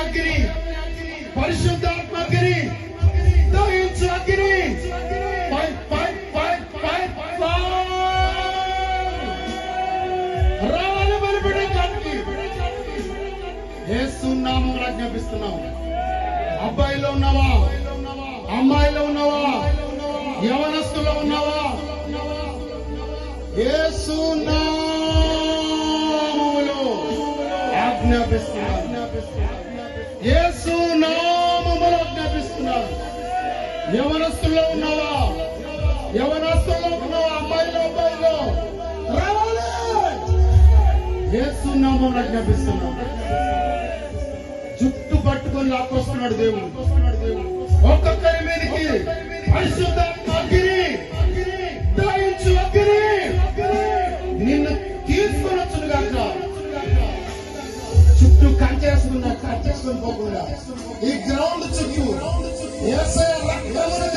అగ్ని, పరిశుద్ధాత్మ అగ్ని, దహించు అగ్ని, రావాలి బలిపీఠానికి యేసు నామములో ఆజ్ఞాపిస్తున్నాం. అబ్బాయిలో ఉన్నావా, అమ్మాయిలో ఉన్నావా, యవనస్తులో ఉన్నావా, యేసు నామములో ఆజ్ఞాపిస్తున్నాను. యేసు నామములో ఆజ్ఞాపిస్తున్నాను. యవనస్తుల్లో ఉన్నావా, యవనస్తుల్లో ఉన్నావా, అమ్మాయిలో అబ్బాయిలో రావాలి. యేసు నామములో ఆజ్ఞాపిస్తున్నాను. జుట్టు పట్టుకొని లాక్కొస్తున్నాడు దేవుడు. ఒక్కొక్కరి మీదకి పరిశుద్ధాత్మ అగ్ని, దహించు అగ్ని నిన్ను తీసుకొని వచ్చును గాక. చుట్టూ కంచేసుకుని పోకుండా ఈ గ్రౌండ్ చుట్టూ యేసయ్య రక్తమును